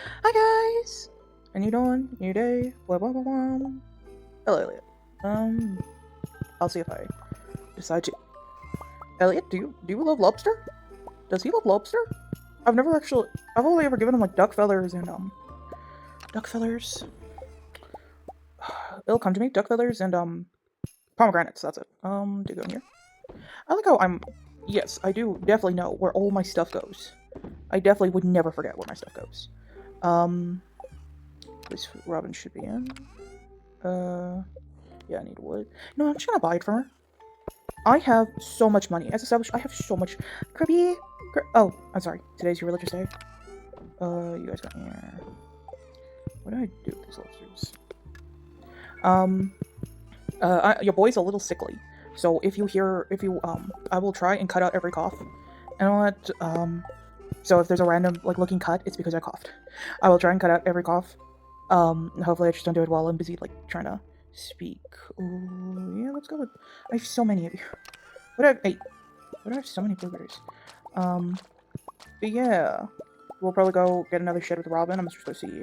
Hi guys! And you doing? New day? Blah blah blah blah. Hello, Elliot. I'll see if I decide to. Elliot, do you love lobster? Does he love lobster? I've only ever given him like duck feathers and duck feathers. It'll come to me. Duck feathers and pomegranates. That's it. Do you go in here? I like how I'm. Yes, I do definitely know where all my stuff goes. I definitely would never forget where my stuff goes. This Robin should be in. Yeah, I need wood. No, I'm just gonna buy it from her. I have so much money. As established, I have so much. Kirby! Oh, I'm sorry. Today's your religious day. You guys got here. What do I do with these lobsters? Your boy's a little sickly. So I will try and cut out every cough. And I'll let, so if there's a random, like, looking cut, it's because I coughed. I will try and cut out every cough. Hopefully I just don't do it while I'm busy, like, trying to speak. Ooh, yeah, let's go with, I have so many of you. What do I have so many blueberries? But yeah. We'll probably go get another shed with Robin. I'm just gonna see,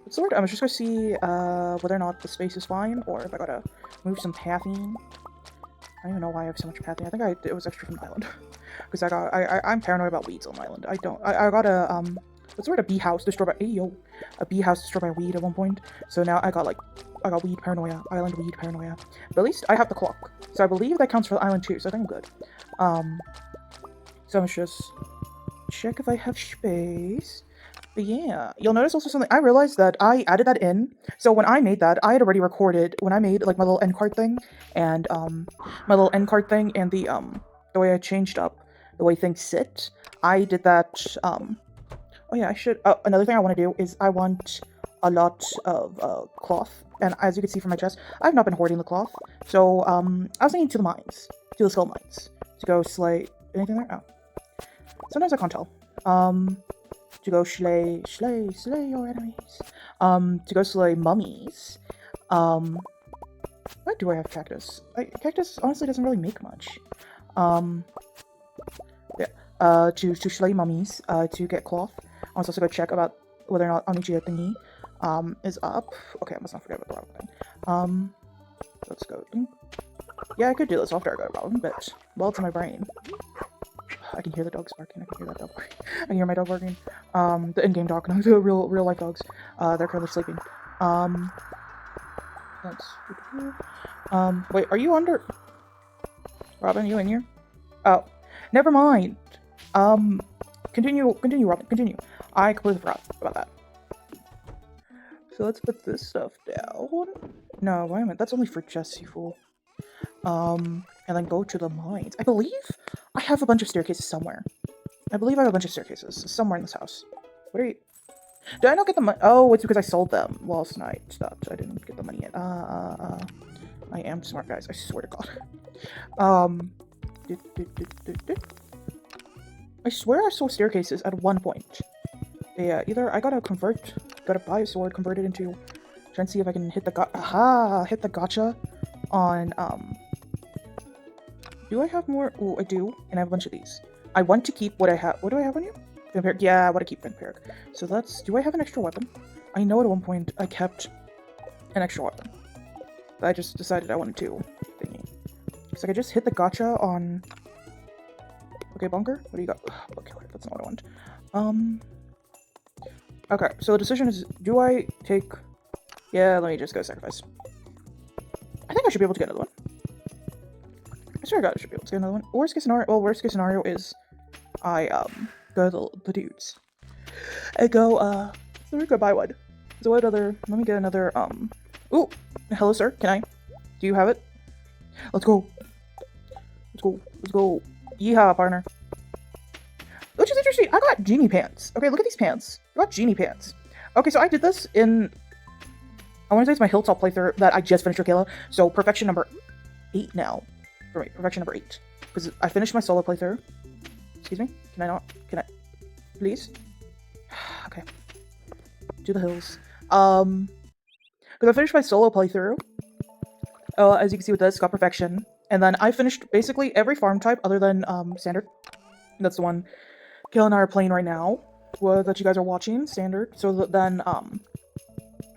what's the word? I'm just gonna see, whether or not the space is fine, or if I gotta move some pathing. I don't even know why I have so much pathing. I think it was extra from the island. Because I'm paranoid about weeds on the island. I got a, what's the word? A bee house destroyed by, a bee house destroyed by weed at one point. So now I got weed paranoia, island weed paranoia. But at least I have the clock. So I believe that counts for the island too, so I think I'm good. So let's just check if I have space. But yeah, you'll notice also something. I realized that I added that in. So when I made that, I had already recorded when I made like my little end card thing and the way I changed up the way things sit. I did that. Oh yeah, I should. Another thing I want to do is I want a lot of cloth, and as you can see from my chest, I've not been hoarding the cloth. So I was thinking to the mines, to the skull mines, to go slay anything there. Oh, sometimes I can't tell. To go slay your enemies. To go slay mummies. Why do I have cactus? Cactus honestly doesn't really make much. Yeah. To slay mummies. To get cloth. I was also go check about whether or not Onichia thingy is up. Okay, I must not forget about the Robin thing. Let's go. Yeah, I could do this after I go to Robin, but well, it's in my brain. I can hear the dogs barking. I can hear that dog barking. I can hear my dog barking. The in-game dog, not the real life dogs. They're currently sleeping. Let's. Wait, are you under? Robin, you in here? Oh, never mind. Continue, Robin. Continue. I completely forgot about that. So let's put this stuff down. No, wait a minute. That's only for Jesse, fool. And then go to the mines. I believe I have a bunch of staircases somewhere. Somewhere in this house. What are you? Did I not get the money? Oh, it's because I sold them last night. That I didn't get the money yet. I am smart, guys. I swear to God. I swear I saw staircases at one point. Yeah, either I gotta buy a sword, convert it into, try and see if I can hit the gotcha on, do I have more? Oh, I do, and I have a bunch of these. I want to keep what I have. What do I have on you? Vampiric. Yeah, I want to keep Vampiric. So do I have an extra weapon? I know at one point I kept an extra weapon. But I just decided I wanted to thingy. So I could just hit the gotcha on... Okay, bunker? What do you got? Okay, that's not what I want. Okay, so the decision is, do I take... Yeah, let me just go sacrifice. I think I should be able to get another one. I swear to God I should be able to get another one. Worst case scenario is I, go to the dudes. I go, let me go buy one. So what other... Let me get another, Ooh! Hello, sir. Can I? Do you have it? Let's go. Let's go. Yeehaw, partner. Which is interesting. I got genie pants. Okay, look at these pants. I got genie pants. Okay, so I did this in... I want to say it's my Hilltop playthrough that I just finished with Kayla. So perfection number 8 now. For me, perfection number 8. Because I finished my solo playthrough. Excuse me? Can I not? Can I? Please? Okay. To the hills. Because I finished my solo playthrough. As you can see with this, got perfection. And then I finished basically every farm type other than, standard. That's the one Kayla and I are playing right now. that you guys are watching standard. So then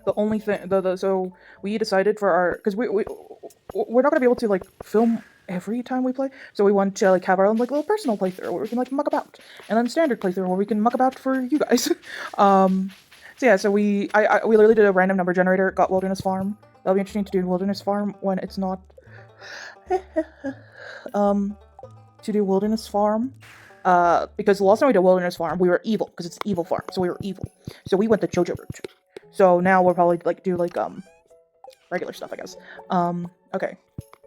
the only thing so we decided for our because we're not gonna be able to like film every time we play, so we want to like have our own like little personal playthrough where we can like muck about, and then standard playthrough where we can muck about for you guys. So yeah, so we literally did a random number generator, got Wilderness Farm. That'll be interesting to do Wilderness Farm when it's not to do Wilderness Farm. Because the last time we did Wilderness Farm, we were evil, because it's evil farm, so we were evil. So we went the JoJo route. So now we'll probably like do like regular stuff, I guess. Okay.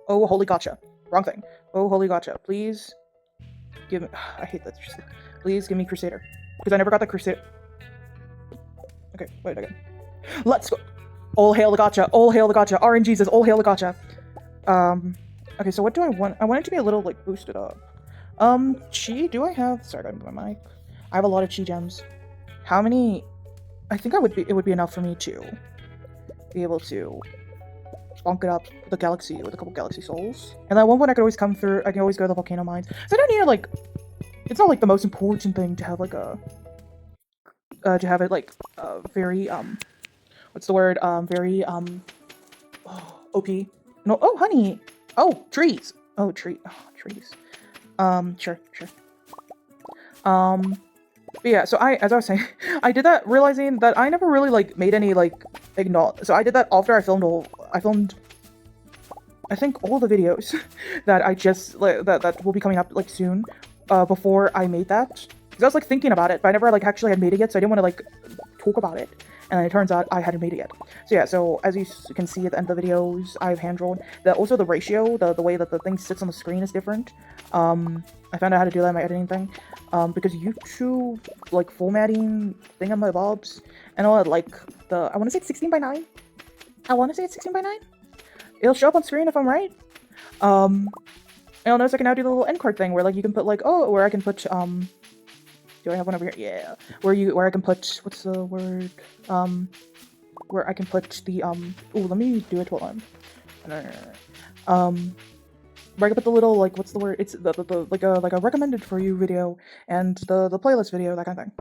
Oh, holy gotcha. Wrong thing. Oh, holy gotcha. Please give me I hate that. Please give me Crusader. Because I never got the Crusader. Okay, wait again. Let's go. All hail the gotcha. All hail the gotcha. RNG says all hail the gotcha. Okay, so what do I want? I want it to be a little like boosted up. Chi, do I have sorry, I got my mic. I have a lot of chi gems. How many? I think it would be enough for me to be able to bonk it up the galaxy with a couple galaxy souls. And at one point I could always come through, I can always go to the volcano mines. So I don't need to like, it's not like the most important thing to have like a, to have it like, very, what's the word, very, OP. No, oh, honey! Oh, trees! Oh, trees. Sure. But yeah, so as I was saying, I did that realizing that I never really, like, made any, like, so I did that after I filmed, I think, all the videos that I just, like, that will be coming up, like, soon, before I made that. Because I was, like, thinking about it, but I never, like, actually had made it yet, so I didn't want to, like, talk about it. And then it turns out I hadn't made it yet. So yeah, so as you can see at the end of the videos, I've hand-drawn. Also the ratio, the way that the thing sits on the screen is different. I found out how to do that in my editing thing. Because YouTube, like, formatting thingamabobs, and all that, like, I want to say it's 16 by 9? I want to say it's 16 by 9? It'll show up on screen if I'm right. And you'll notice I can now do the little end card thing, where, like, you can put, like, where I can put, do I have one over here? Yeah. Where I can put, what's the word? Where I can put the, ooh, let me do it while I'm, where I can put the little, like, what's the word? It's like a recommended for you video, and the playlist video, that kind of thing.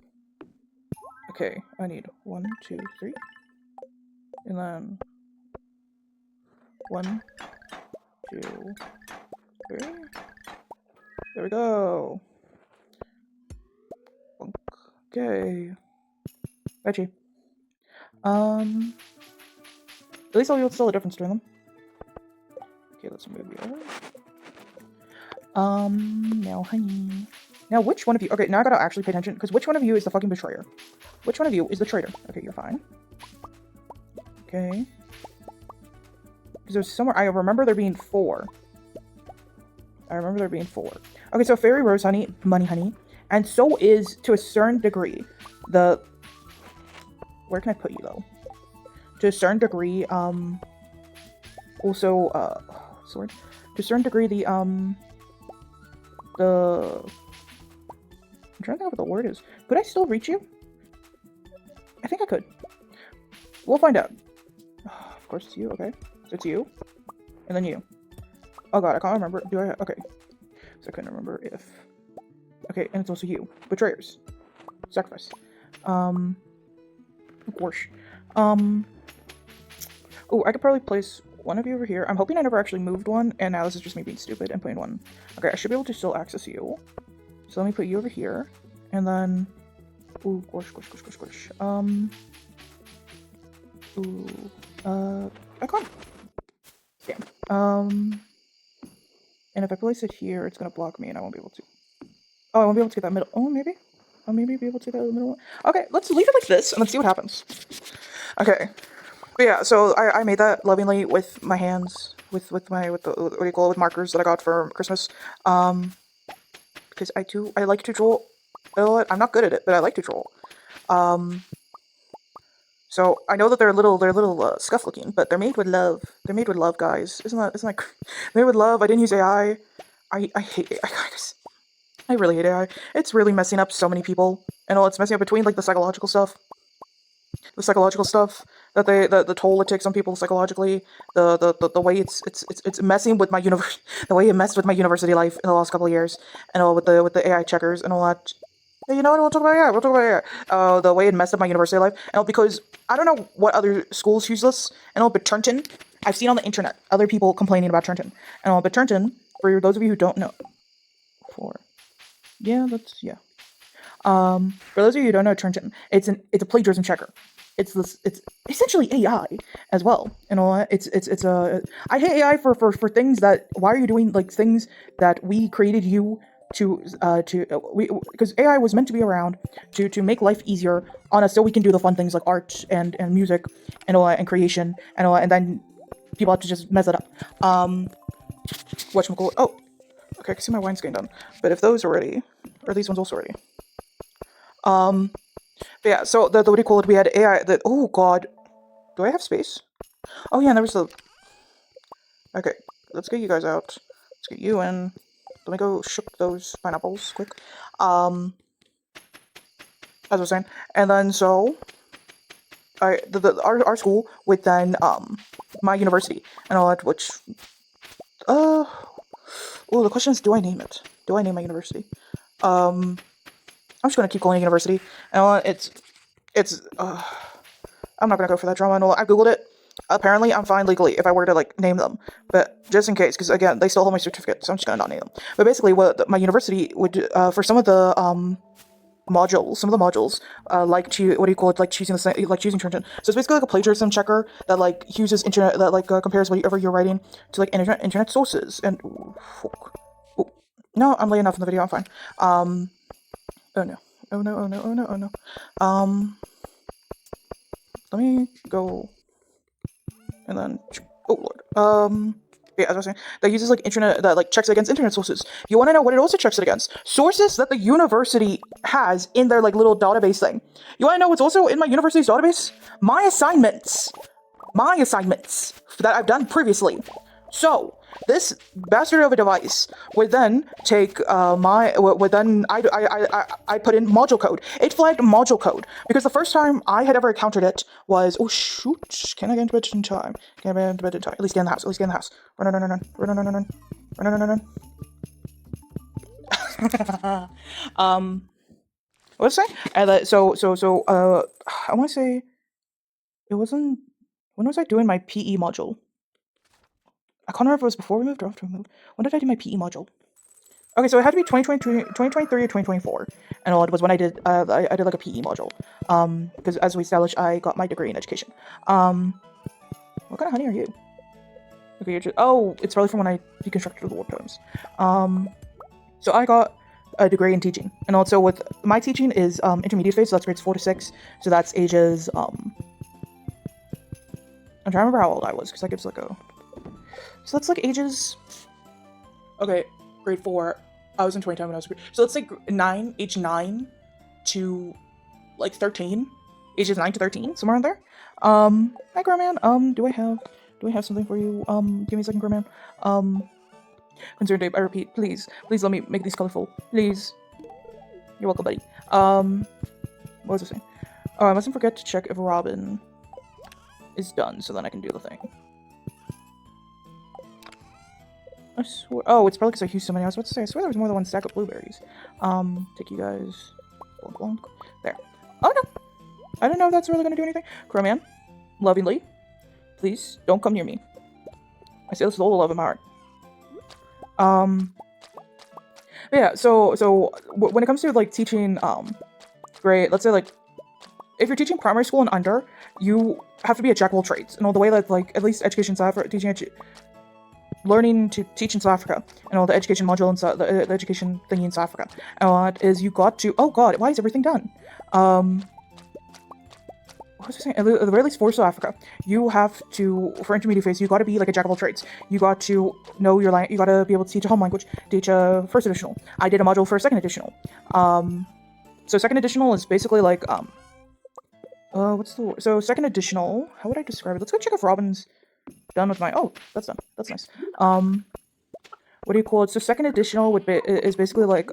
Okay, I need 1, 2, 3. And then 1, 2, 3. There we go. Okay. Veggie. At least I'll be able to tell the difference between them. Okay, let's move you over. Now, honey. Now, which one of you... Okay, now I gotta actually pay attention, because which one of you is the fucking betrayer? Which one of you is the traitor? Okay, you're fine. Okay. Because there's somewhere... I remember there being 4. Okay, so Fairy Rose Honey, Money Honey, and so is, to a certain degree, the... Where can I put you, though? To a certain degree, also, what's the word? To a certain degree, I'm trying to think of what the word is. Could I still reach you? I think I could. We'll find out. Of course it's you, okay. So it's you. And then you. Oh god, I can't remember. Do I? Okay. So I couldn't remember if... Okay, and it's also you. Betrayers. Sacrifice. Of course. Oh, I could probably place one of you over here. I'm hoping I never actually moved one, and now this is just me being stupid and putting one. Okay, I should be able to still access you. So let me put you over here, and then... Ooh, gosh. I can't... Damn. And if I place it here, it's gonna block me, and I won't be able to... Oh, I won't be able to get that middle... Oh, maybe? I'll maybe be able to get that middle one. Okay, let's leave it like this, and let's see what happens. Okay. But yeah, so I made that lovingly with my hands, with the what do you call it, with markers that I got for Christmas. Because I like to draw. I'm not good at it, but I like to draw. So I know that they're a little scuff looking, but they're made with love. They're made with love, guys. Isn't that made with love? I didn't use AI. I hate AI, guys. I really hate AI. It's really messing up so many people. And all it's messing up between like the psychological stuff that the toll it takes on people psychologically, the way it's messing with my the way it messed with my university life in the last couple of years, and all with the AI checkers and all that. Hey, you know what? We'll talk about AI. We'll talk about AI. The way it messed up my university life. Because I don't know what other schools use this. But Turnton, I've seen on the internet other people complaining about Turnton. But Turnton, for those of you who don't know, yeah. For those of you who don't know Turnton, it's a plagiarism checker. It's essentially AI as well. It's a I hate AI for things that, why are you doing like things that we created you because AI was meant to be around to make life easier on us, so we can do the fun things like art and music and creation and then people have to just mess it up. Whatchamacallit? Oh, okay, I can see my wine's getting done. But if those are ready, are these ones also ready? But yeah, so the what do you call it? We had AI that, oh god. Do I have space? Oh yeah, and there was the, okay, let's get you guys out. Let's get you in. Let me go shook those pineapples quick. As I was saying. And then so our school with then my university and all that, which oh, the question is, do I name it? Do I name my university? I'm just gonna keep calling it university. And I'm not gonna go for that drama and all. I googled it. Apparently, I'm fine legally if I were to like name them, but just in case, because again, they still hold my certificate, so I'm just gonna not name them. But basically, what my university would for some of the modules, like what do you call it, like choosing choosing Turnton. So it's basically like a plagiarism checker that like uses internet, that like compares whatever you're writing to like internet sources. And no, I'm late enough in the video. I'm fine. Oh no. Oh no. Oh no. Oh no. Oh no. Let me go. And then, oh lord. Yeah, as I was saying, that uses like internet, that like checks against internet sources. You want to know what it also checks it against? Sources that the university has in their like little database thing. You want to know what's also in my university's database? My assignments that I've done previously. So this bastard of a device would then take I put in module code. It flagged module code because the first time I had ever encountered it was, oh shoot, can I get into bed in time? Can I get into bed in time? At least get in the house. At least get in the house. Run. What was I saying? I want to say it wasn't. When was I doing my PE module? I can't remember if it was before we moved or after we moved. When did I do my PE module? Okay, so it had to be 2023 or 2024. And it was when I did I did like a PE module. Because as we established, I got my degree in education. What kind of honey are you? Okay, you're just, oh, it's probably from when I deconstructed the warp totems. So I got a degree in teaching. And also with my teaching is intermediate phase, so that's grades 4 to 6. So that's ages I'm trying to remember how old I was, because that gives like a, so that's like ages, okay, grade 4, I was in 2010 when I was, so let's say age 9 to like 13, ages 9 to 13, somewhere in there. Hi Grandman, do I have something for you? Give me a second, Grandman. Concerned Dave, I repeat, please let me make these colorful, please. You're welcome, buddy. What was I saying? Oh, I mustn't forget to check if Robin is done, so then I can do the thing. I swear. Oh, it's probably because I used so many. I was about to say, I swear there was more than one stack of blueberries. Take you guys. There. Oh no! I don't know if that's really gonna do anything. Crowman, lovingly, please don't come near me. I say this with all the love in my heart. Yeah. So when it comes to like teaching, grade, let's say like, if you're teaching primary school and under, you have to be a jack of all trades. And all the way that like at least education South Africa, learning to teach in South Africa, and all the education module in the education thingy in South Africa, is you got to, oh god, why is everything done? What was I saying? At the very least for South Africa, you have to, for intermediate phase, you got to be like a jack of all trades. You got to know your language. You got to be able to teach a home language, teach a first additional. I did a module for a second additional. So second additional is basically like what's the word? So second additional, how would I describe it? Let's go check if Robin's done with my, oh, that's done. That's nice. What do you call it? So second additional is basically like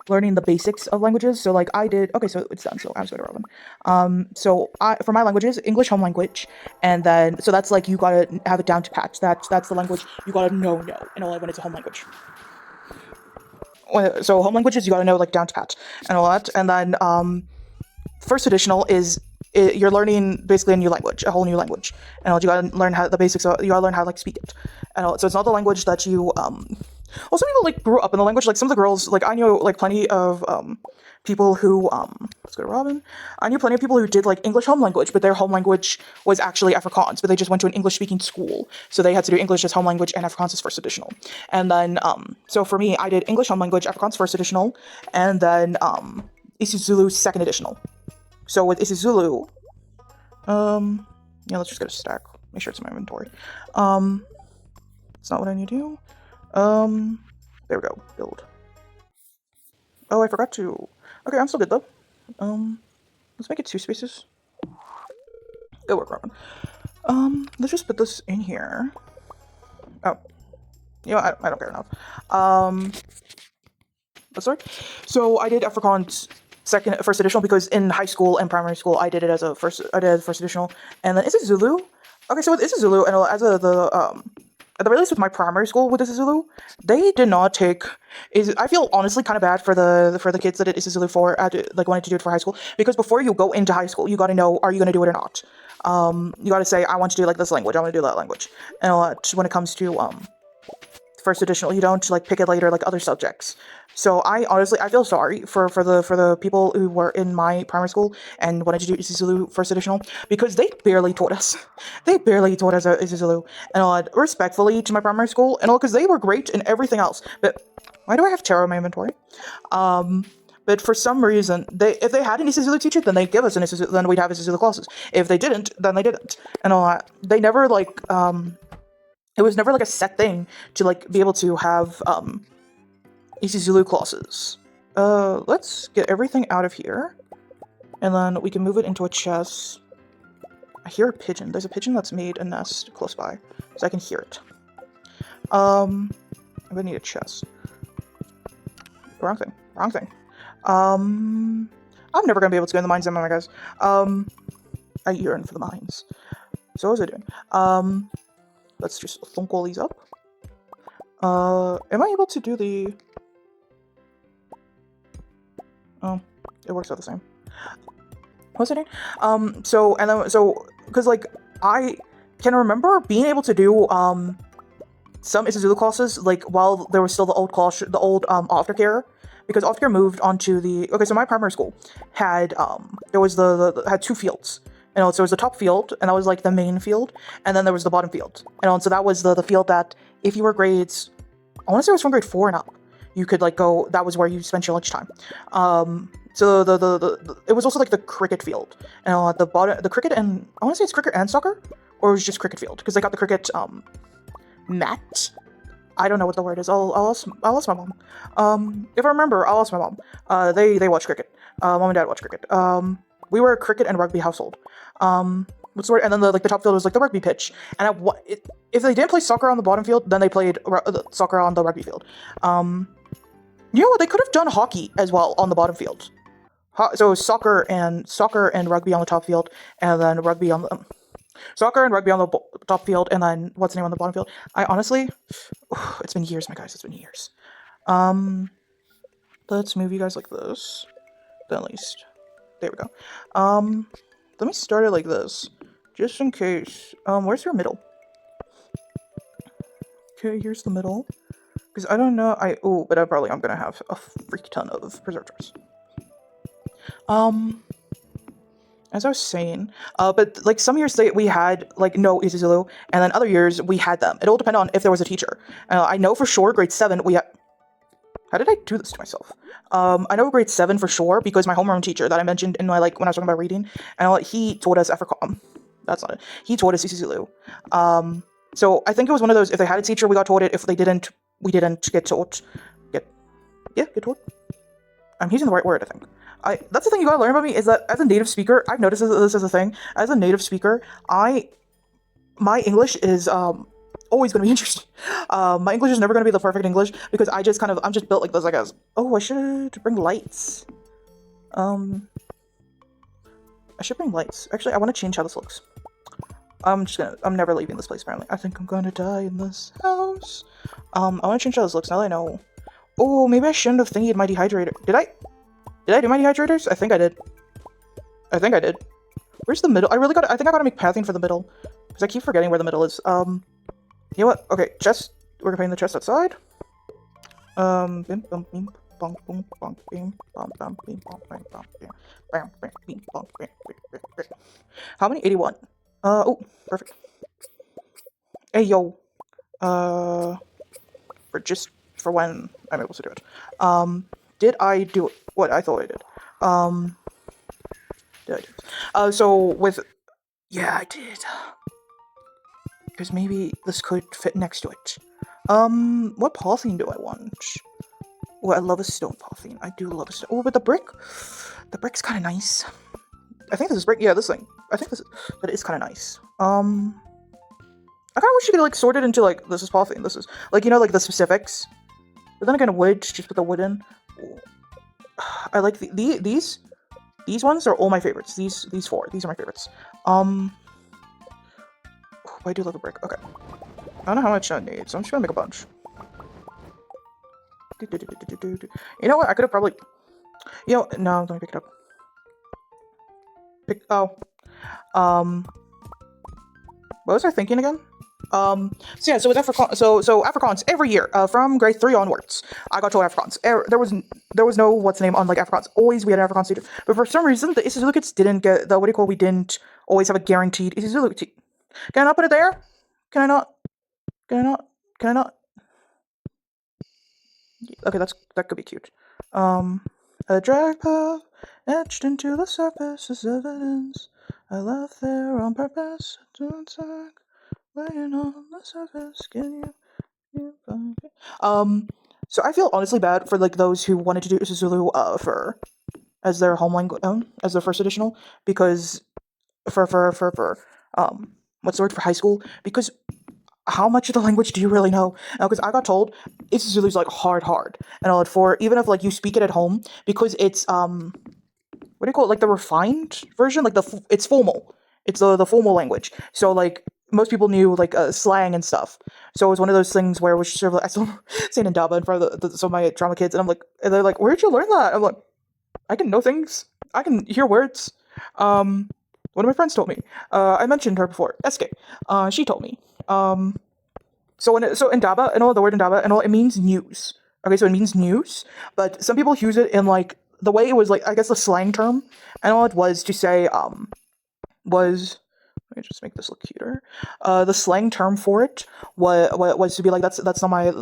learning the basics of languages. So like I did, okay, so it's done. So I'm sorry, Robin. So for my languages, English home language, and then so that's like you gotta have it down to pat. That's the language you gotta know, and only when it's a home language. So home languages you gotta know like down to pat and all that, and then first additional is you're learning basically a new language, a whole new language, and you gotta learn how the basics. You gotta learn how to like speak it, and so it's not the language that you. Well, some people like grew up in the language. Like some of the girls, like I know like plenty of people who let's go to Robin. I knew plenty of people who did like English home language, but their home language was actually Afrikaans, but they just went to an English speaking school, so they had to do English as home language and Afrikaans as first additional. And then so for me, I did English home language, Afrikaans first additional, and then isiZulu second additional. So with isiZulu, yeah, let's just get a stack. Make sure it's in my inventory. It's not what I need to do. There we go. Build. Oh, I forgot to. Okay, I'm still good though. Let's make it 2 spaces. Good work, Robin. Let's just put this in here. Oh, you know, I don't care enough. Let's start. So I did Afrikaans first additional because in high school and primary school I did it as a first additional, and then isiZulu. Okay, so with isiZulu and as at the very least with my primary school with isiZulu, they did not take. I feel honestly kind of bad for the kids that did isiZulu for like wanted to do it for high school, because before you go into high school, you got to know, are you going to do it or not? You got to say, I want to do like this language, I want to do that language, and when it comes to first additional, you don't like pick it later like other subjects. So I feel sorry for the people who were in my primary school and wanted to do isiZulu first additional, because they barely taught us. They barely taught us isiZulu, and respectfully to my primary school, and because they were great in everything else. But why do I have tarot in my inventory? But for some reason, if they had an isiZulu teacher, then they'd give us an isiZulu, then we'd have isiZulu classes. If they didn't, then they didn't, and they never like it was never like a set thing to like be able to have isiZulu classes. Let's get everything out of here, and then we can move it into a chest. I hear a pigeon. There's a pigeon that's made a nest close by, so I can hear it. I'm gonna need a chest. Wrong thing. Wrong thing. I'm never gonna be able to go in the mines, am I, guys? I yearn for the mines. So what was I doing? Let's just thunk all these up. Am I able to do the... Oh, it works out the same. What's it doing? Because, like, I can remember being able to do, some isiZulu classes, like, while there was still the old aftercare, because aftercare moved onto the... Okay, so my primary school had, there was had 2 fields. So it was the top field, and that was like the main field, and then there was the bottom field. So that was the field that if you were grades, I want to say it was from grade 4 and up, you could like go. That was where you spent your lunchtime. So it was also like the cricket field, and at the bottom, the cricket and I want to say it's cricket and soccer, or it was just cricket field because they got the cricket mat. I don't know what the word is. I'll ask my mom. If I remember, I'll ask my mom. They watch cricket. Mom and dad watch cricket. We were a cricket and rugby household. What's the word? And then the top field was like the rugby pitch. And if they didn't play soccer on the bottom field, then they played soccer on the rugby field. You know what? They could have done hockey as well on the bottom field. So it was soccer and rugby on the top field, and then rugby on the soccer and rugby on the top field, and then what's the name on the bottom field? I honestly, it's been years, my guys. It's been years. Let's move you guys like this. Then at least. There we go. Let me start it like this, just in case. Where's your middle? Okay, here's the middle. Because I don't know, but I'm gonna have a freak ton of preserved jars. As I was saying, but like some years we had like no isiZulu, and then other years we had them. It all depended on if there was a teacher. I know for sure grade 7 we had. How did I do this to myself? I know grade 7 for sure because my homeroom teacher that I mentioned in my when I was talking about reading, and he taught us Afrikaans. That's not it. He taught us isiZulu. So I think it was one of those. If they had a teacher, we got taught it. If they didn't, we didn't get taught. Get taught. I'm using the right word, I think. That's the thing you gotta learn about me, is that as a native speaker, I've noticed this as a thing. As a native speaker, my English is always going to be interesting. My English is never going to be the perfect English because I'm just built like this, I guess. Oh, I should bring lights. I should bring lights. Actually, I want to change how this looks. I'm never leaving this place, apparently. I think I'm going to die in this house. I want to change how this looks now that I know Oh, maybe I shouldn't have thingied my dehydrator. Did I? Did I do my dehydrators? I think I did. I think I did. Where's the middle? I think I gotta make pathing for the middle. Because I keep forgetting where the middle is. You know what? Okay, chest. We're gonna paint the chest outside. Bim, bum, bim, bum, boom, bum, bim, bum, bum, bim, bum, bim, bum, bim, bam, bam, bim, bum, bim, bim, bim, bim. How many? 81. Oh, perfect. Hey, yo. For when I'm able to do it. Did I do what I thought I did? Did I do this? So with... Yeah, I did. Because maybe this could fit next to it. What polythene do I want? Well, I love a stone polythene. I do love a stone. Oh, but the brick? The brick's kind of nice. I think this is brick. Yeah, this thing. I think that is kind of nice. I kind of wish you could, like, sort it into, like, this is polythene, this is... Like, you know, like, the specifics. But then again, wood, just put the wood in. I like these ones are all my favorites. These four. These are my favorites. I do love a brick. Okay. I don't know how much I need, so I'm just gonna make a bunch. You know what? I could have probably... You know, no, let me pick it up. What was I thinking again? So yeah, so with Afrikaans every year, from grade 3 onwards, I got told Afrikaans. There was no what's the name on like Afrikaans. Always we had an Afrikaans teacher, but for some reason the isiZulu kids didn't get the we didn't always have a guaranteed isiZulu teacher. Can I not put it there? Can I not? Can I not? Can I not? Okay, that could be cute. A drag path etched into the surface is evidence. I left there on purpose to attack. Laying on the surface, can you find it? So I feel honestly bad for like those who wanted to do isiZulu for as their home language, as their first additional, because for what's the word for high school? Because how much of the language do you really know? Because I got told isiZulu is like hard, and all for even if like you speak it at home, because it's what do you call it? Like the refined version, like it's formal. It's the formal language. So like most people knew like slang and stuff. So it was one of those things where it was sort of like, I still saying Indaba in front of some of my drama kids, and I'm like, and they're like, where'd you learn that? I'm like, I can know things. I can hear words. One of my friends told me. I mentioned her before. SK. She told me. So Indaba and all the word Indaba and all it means news. Okay, so it means news, but some people use it in like the way it was like I guess the slang term, and all it was to say was let me just make this look cuter. The slang term for it was to be like that's not my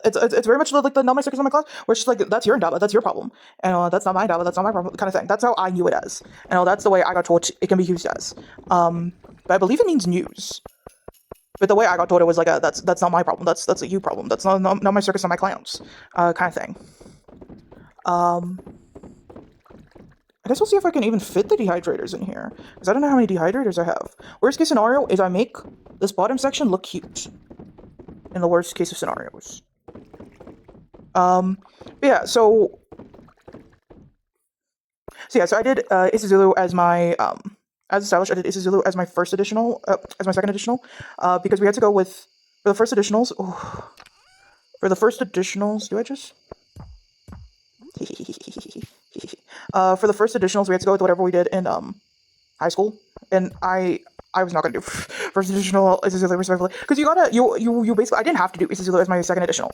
it's very much like the not my circus, not my class, where it's just like that's your Indaba, that's your problem, and that's not my Indaba, that's not my problem kind of thing. That's how I knew it as, and that's the way I got told it can be used as. But I believe it means news. But the way I got told it was like that's not my problem. That's a you problem. That's not my circus, not my clowns, kind of thing. I guess we'll see if I can even fit the dehydrators in here, because I don't know how many dehydrators I have. Worst case scenario is I make this bottom section look cute. In the worst case of scenarios. Yeah. So yeah. So I did isiZulu as my as established. I did isiZulu as my first additional, as my second additional, because we had to go with for the first additionals. Oh, for the first additionals, do I just? For the first additionals, we had to go with whatever we did in high school, and I was not gonna do first additional isiZulu respectively because you basically I didn't have to do isiZulu as my second additional.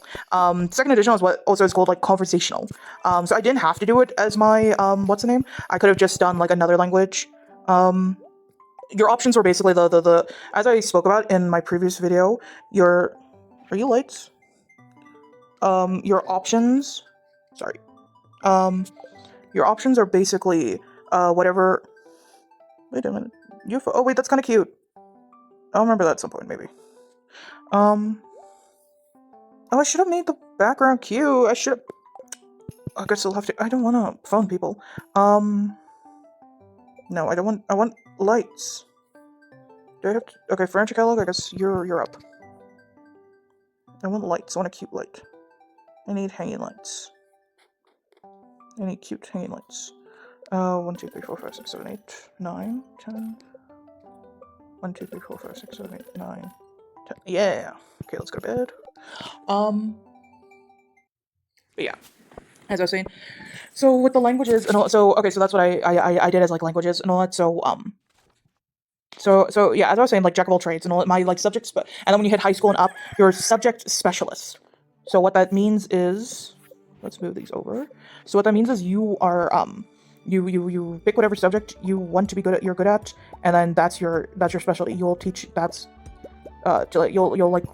Second additional is what also is called like conversational. So I didn't have to do it as my what's the name? I could have just done like another language. Your options were basically the as I spoke about in my previous video. Are you lights? Your options. Sorry. Your options are basically whatever. Wait a minute. UFO. Oh wait, that's kind of cute. I'll remember that at some point maybe. Oh, I should have made the background cute. I should. I guess I'll have to. I don't want to phone people. No, I don't want. I want lights. Do I have to? Okay, furniture catalog. I guess you're up. I want lights. I want a cute light. I need hanging lights. I need cute hanging lights. 1, 2, 3, 4, 5, 6, 7, 8, 9, 10. 1, 2, 3, 4, 5, 6, 7, 8, 9, 10. Yeah. Okay, let's go to bed. But yeah, as I was saying, so with the languages and all, so okay, so that's what I did as like languages and all that. So yeah, as I was saying, like jack of all trades and all my like subjects, but and then when you hit high school and up, you're a subject specialist. So what that means is, let's move these over. So what that means is you are you pick whatever subject you want to be good at, you're good at, and then that's your specialty. You'll teach that's to like you'll like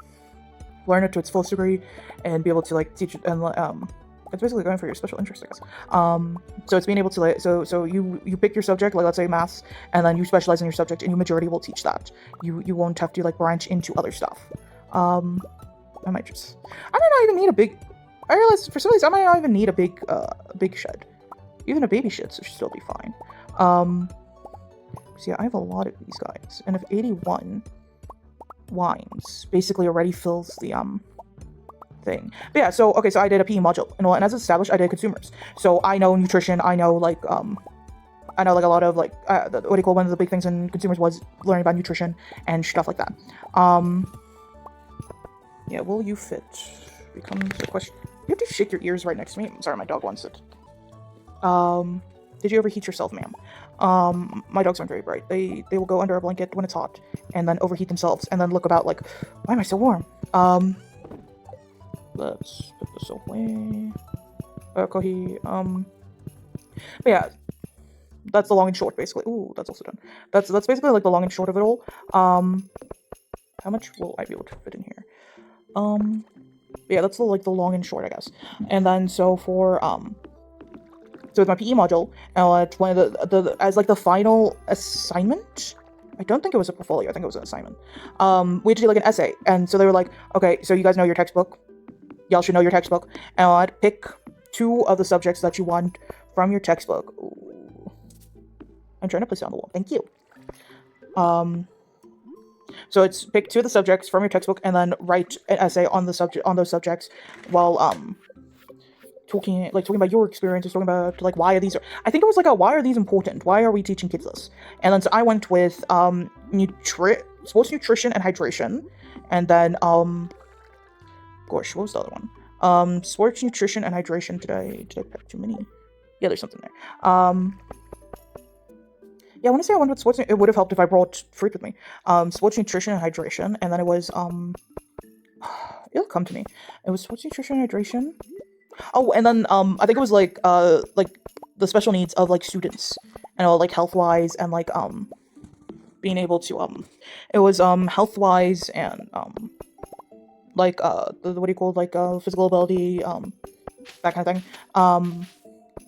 learn it to its fullest degree, and be able to like teach it and it's basically going for your special interest, I guess. So it's being able to like, so you pick your subject, like let's say maths, and then you specialize in your subject, and your majority will teach that. You won't have to like branch into other stuff. I might not even need a big. I realize for some of these I might not even need a big shed. Even a baby shed should still be fine. So yeah, I have a lot of these guys, and if 81 wines basically already fills the thing. But yeah, so okay, so I did a PE module, and as established, I did consumers. So I know nutrition. I know like a lot of like what do you call one of the big things in consumers was learning about nutrition and stuff like that. Yeah, will you fit? Becomes a question. You have to shake your ears right next to me. Sorry, my dog wants it. Did you overheat yourself, ma'am? My dogs aren't very bright. They will go under a blanket when it's hot, and then overheat themselves, and then look about like, why am I so warm? Let's put this away. Kohi. But yeah, that's the long and short, basically. Ooh, that's also done. That's basically like the long and short of it all. How much will I be able to fit in here? Yeah, that's the long and short, I guess. And then so for so with my PE module, one of the as like the final assignment. I don't think it was a portfolio. I think it was an assignment. We had to do like an essay, and so they were like, okay, so you guys know your textbook. Y'all should know your textbook, and pick 2 of the subjects that you want from your textbook. Ooh. I'm trying to place it on the wall. Thank you. So it's pick 2 of the subjects from your textbook, and then write an essay on those subjects, while talking about your experiences, talking about like why are these. I think it was like why are these important? Why are we teaching kids this? And then so I went with sports nutrition and hydration, and then gosh, what was the other one? Sports nutrition and hydration. Did I pick too many? Yeah, there's something there. Yeah, I want to say I went with sports. It would have helped if I brought fruit with me. Sports nutrition and hydration, and then it was it'll come to me. It was sports nutrition and hydration. Oh, and then I think it was like the special needs of like students, and like health wise, and like being able to it was health wise and like what do you call it? Like physical ability, that kind of thing.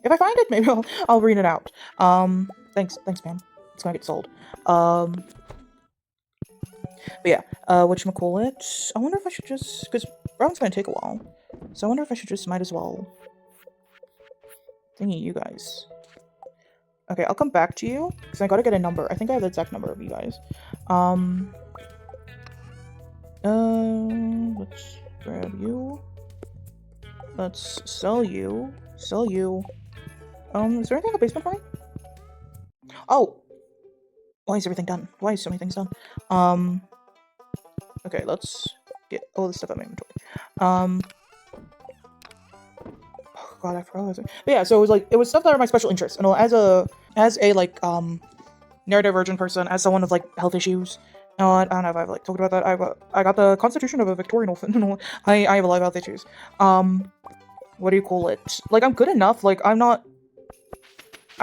If I find it, maybe I'll read it out. Thanks, ma'am. It's gonna get sold. But yeah, whatchamacallit? I wonder if I should just, because brown's gonna take a while, so I wonder if I should just might as well thingy you guys. Okay, I'll come back to you because I gotta get a number. I think I have the exact number of you guys. Let's grab you. Let's sell you. Sell you. Is there anything in the basement for me? Oh! Why is everything done? Why is so many things done? Okay, let's get all this stuff out of my inventory. Oh god, I forgot. But yeah, so it was stuff that are my special interests. And as a like neurodivergent person, as someone with like health issues, I don't know if I've like talked about that. I got the constitution of a Victorian orphan. I have a lot of health issues. What do you call it? Like I'm good enough. Like I'm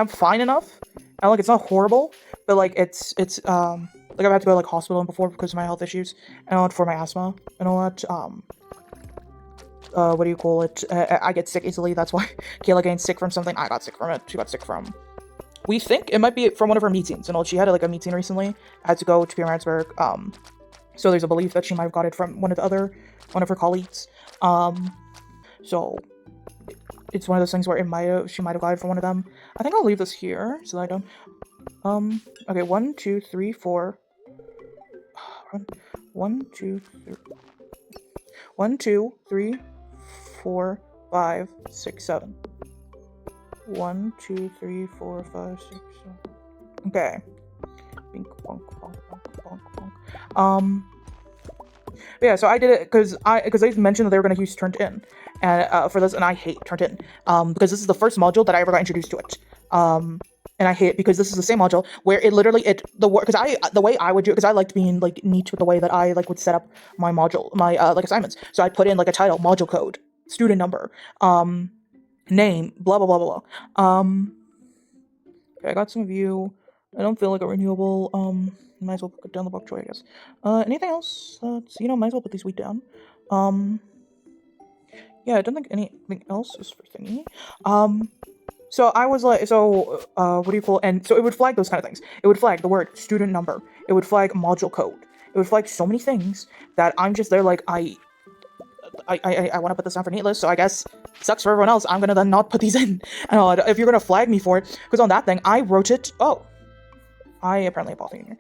fine enough. And like it's not horrible, but like it's like I've had to go to like hospital before because of my health issues and for my asthma and all that. What do you call it? I get sick easily. That's why Kayla gained sick from something. I got sick from it. She got sick from. We think it might be from one of her meetings. And all she had like a meeting recently. Had to go to Pietermaritzburg. So there's a belief that she might have got it from one of her colleagues. So it's one of those things where she might have got it from one of them. I think I'll leave this here so that I don't. Okay, 1, 2, 3, 4. 1, 2, 3. 1, 2, 3, 4, 5, 6, 7. 1, 2, 3, 4, 5, 6, 7. Okay. Bink, bonk, bonk, bonk, bonk, bonk. But yeah, so I did it because they mentioned that they were going to use turned in, and for this, and I hate turned in because this is the first module that I ever got introduced to it. And I hate it because this is the same module where it literally the way I would do it, because I liked being like neat with the way that I like would set up my module, my like assignments. So I'd put in like a title, module code, student number, name, blah blah blah blah blah. Okay, I got some of you. I don't feel like a renewable. Might as well put down the bok choy, I guess. Anything else? Might as well put these wheat down. Yeah, I don't think anything else is for thingy. So I was like, what do you call? And so it would flag those kind of things. It would flag the word student number. It would flag module code. It would flag so many things that I'm just there like I want to put this down for needless. So I guess sucks for everyone else. I'm gonna then not put these in. And if you're gonna flag me for it, because on that thing I wrote it. Oh. I apparently have in here.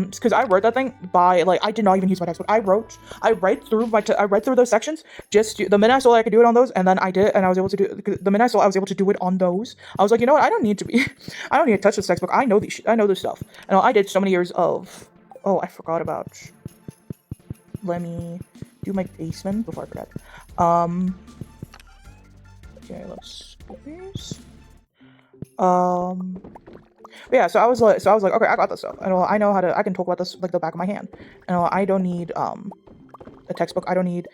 Because I wrote that thing by like I did not even use my textbook. I read through those sections the minute I saw I could do it on those, and then I did it, and I was able to do the minute I saw I was able to do it on those. I was like, you know what? I don't need to touch this textbook. I know this stuff. And I did so many years of. Oh, I forgot about. Let me do my basement before I forget. Okay, let's do these. But yeah, so I was like, okay, I got this stuff. I know I can talk about this like the back of my hand. I don't need a textbook. I don't need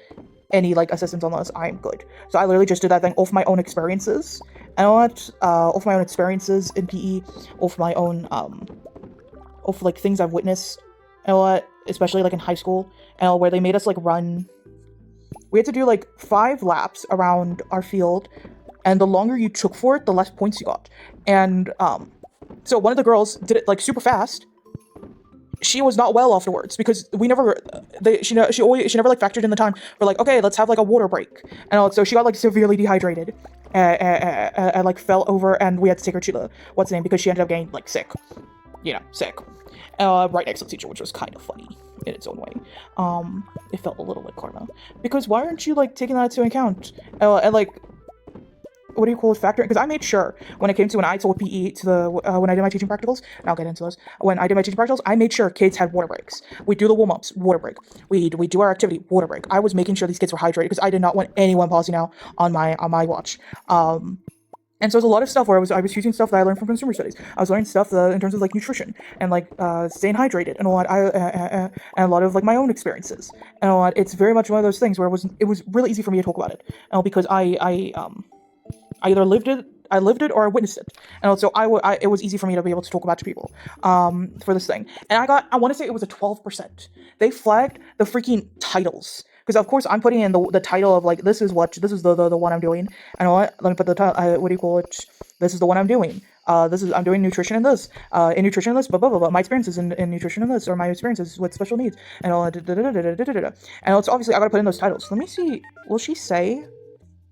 any like assistance on this. I'm good. So I literally just did that thing off my own experiences. Off my own experiences in PE, off my own off like things I've witnessed. Especially like in high school, where they made us like run. We had to do like 5 laps around our field, and the longer you took for it, the less points you got. And so one of the girls did it like super fast. She was not well afterwards because she never like factored in the time. We're like, okay, let's have like a water break. And so she got like severely dehydrated and like fell over, and we had to take her to the what's the name because she ended up getting like sick. Sick. Right next to the teacher, which was kind of funny in its own way. It felt a little like karma because why aren't you like taking that into account? And like. What do you call it, factoring? Because I made sure when I taught PE to the when I did my teaching practicals, and I'll get into those. When I did my teaching practicals, I made sure kids had water breaks. We do the warm ups, water break. We do our activity, water break. I was making sure these kids were hydrated because I did not want anyone pausing out on my watch. And so there's a lot of stuff where I was using stuff that I learned from consumer studies. I was learning stuff in terms of like nutrition and like staying hydrated and a lot. And a lot of like my own experiences and a lot. It's very much one of those things where it was really easy for me to talk about it, because I either lived it or I witnessed it, and so it was easy for me to be able to talk about to people for this thing. And I want to say it was a 12%. They flagged the freaking titles because of course I'm putting in the title of like this is the one I'm doing. And let me put the title. What do you call it? This is the one I'm doing. I'm doing nutrition in this. In nutrition in this, blah blah blah. My experiences in nutrition in this, or my experiences with special needs, and all that. And it's obviously I gotta put in those titles. Let me see. Will she say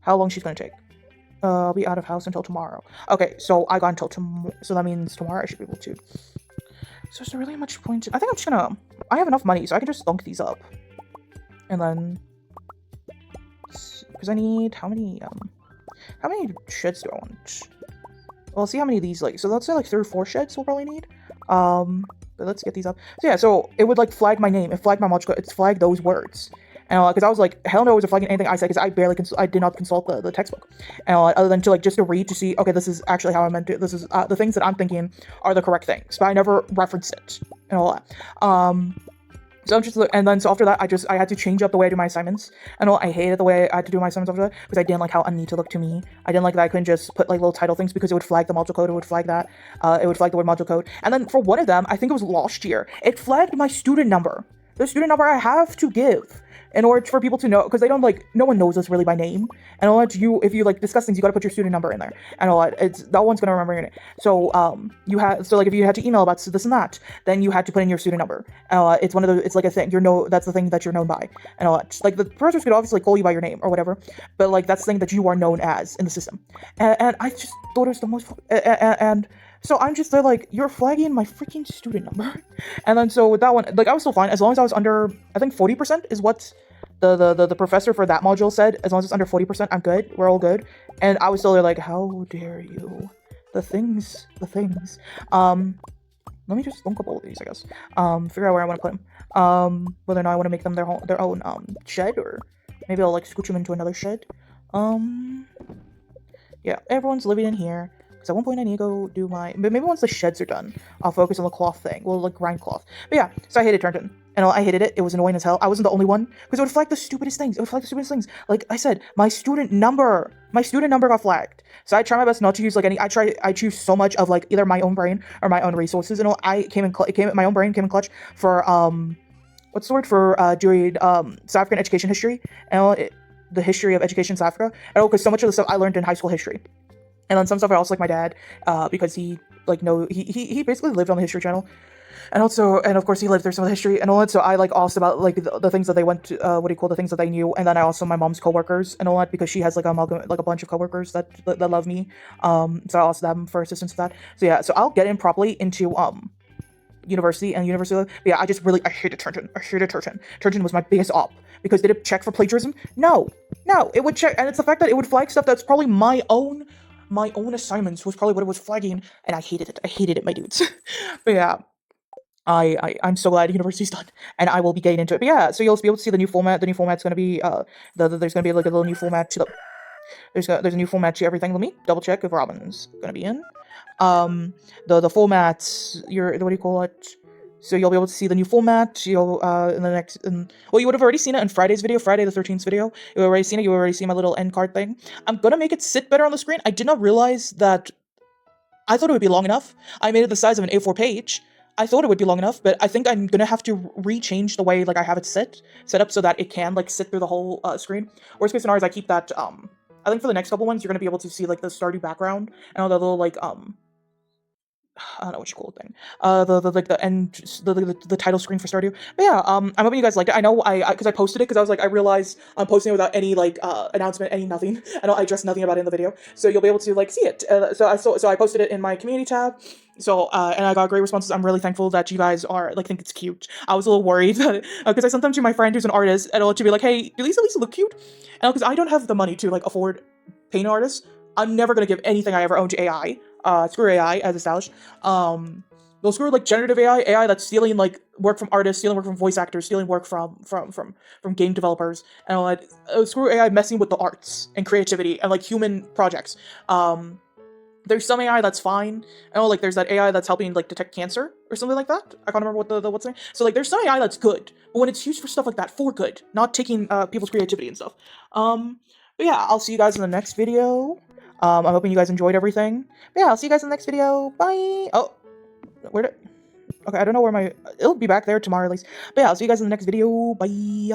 how long she's gonna take? I'll be out of house until tomorrow. Okay, so I got until tomorrow. So that means tomorrow I should be able to. So is there really much point? I think I'm just gonna. I have enough money, so I can just thunk these up, and then because I need how many sheds do I want? Well, see how many of these like. So let's say like 3 or 4 sheds we'll probably need. But let's get these up. So yeah, so it would like flag my name. It flagged my module. It's flagged those words. And because I was like, hell no, it was flagging anything I said because I did not consult the textbook, and other than to like just to read to see, okay, this is actually how I meant it. This is the things that I'm thinking are the correct things, but I never referenced it and all that. So I'm just so after that I had to change up the way I do my assignments, and I hated the way I had to do my assignments after that because I didn't like how unneat it looked to me. I didn't like that I couldn't just put like little title things because it would flag the module code. It would flag that. It would flag the word module code, and then for one of them, I think it was last year, it flagged my student number. The student number I have to give in order for people to know, because they don't like, no one knows us really by name. And if you like discuss things, you gotta put your student number in there. And no one's gonna remember your name. So if you had to email about this and that, then you had to put in your student number. It's like a thing. That's the thing that you're known by. And like the professors could obviously call you by your name or whatever, but like that's the thing that you are known as in the system. And I just thought it was the most and so I'm just there like, you're flagging my freaking student number. And then so with that one, like I was still fine as long as I was under, I think 40% is what the professor for that module said. As long as it's under 40%, I'm good. We're all good. And I was still there like, how dare you? The things. Let me just thunk up all of these, I guess. Figure out where I want to put them. Whether or not I want to make them their own shed, or maybe I'll like scooch them into another shed. Um, yeah, everyone's living in here. Because at one point I need to go do my... But maybe once the sheds are done, I'll focus on the cloth thing. Well, like grind cloth. But yeah, so I hated Turnton. And I hated it. It was annoying as hell. I wasn't the only one. Because it would flag the stupidest things. It would flag the stupidest things. Like I said, my student number got flagged. So I try my best not to use like any... I choose so much of like either my own brain or my own resources. And my own brain came in clutch for, what's the word? For, doing, South African education history. And the history of education in South Africa. And because so much of the stuff I learned in high school history. And then some stuff I also like my dad, because he he basically lived on the History Channel, and of course he lived through some of the history and all that. So I like asked about like the things that they went to, the things that they knew, and then I also my mom's coworkers and all that, because she has like a bunch of coworkers that love me. So I asked them for assistance with that. So yeah, so I'll get in properly into university. But yeah, I hated Turton. Turton was my biggest op, because did it check for plagiarism? No, it would check, and it's the fact that it would flag stuff that's probably my own assignments was probably what it was flagging, and I hated it, my dudes. But yeah, I'm so glad university's done, and I will be getting into it. But yeah, so you'll be able to see the new format. The new format's gonna be there's gonna be like a little new format to the there's a new format to everything. Let me double check if Robin's gonna be in. The formats, what do you call it? So you'll be able to see the new format. You'll in the next, well, you would have already seen it in Friday's video, Friday the 13th video. You already seen it. You already seen my little end card thing. I'm gonna make it sit better on the screen. I did not realize that. I thought it would be long enough. I made it the size of an A4 page. I thought it would be long enough, but I think I'm gonna have to rechange the way like I have it set up so that it can like sit through the whole screen. Worst case scenario is I keep that. I think for the next couple ones, you're gonna be able to see like the Stardew background and all the little like I don't know what you call it thing. The title screen for Stardew. But yeah, I'm hoping you guys liked it. I know because I posted it, because I was like, I realized I'm posting it without any like announcement, any nothing. I addressed nothing about it in the video, so you'll be able to like see it. So I posted it in my community tab. So and I got great responses. I'm really thankful that you guys are like think it's cute. I was a little worried because I sent them to my friend who's an artist, and to be like, hey, do these at least look cute? And because I don't have the money to like afford paint artists, I'm never gonna give anything I ever own to AI. Screw AI as established. They'll screw like generative AI that's stealing like work from artists, stealing work from voice actors, stealing work from game developers, and like screw AI messing with the arts and creativity and like human projects. There's some AI that's fine. Like there's that AI that's helping like detect cancer or something like that. I can't remember what what's the name. So like there's some AI that's good, but when it's used for stuff like that, for good, not taking people's creativity and stuff. But yeah, I'll see you guys in the next video. I'm hoping you guys enjoyed everything. But yeah, I'll see you guys in the next video. Bye! Oh, where did... Okay, I don't know where my... It'll be back there tomorrow at least. But yeah, I'll see you guys in the next video. Bye!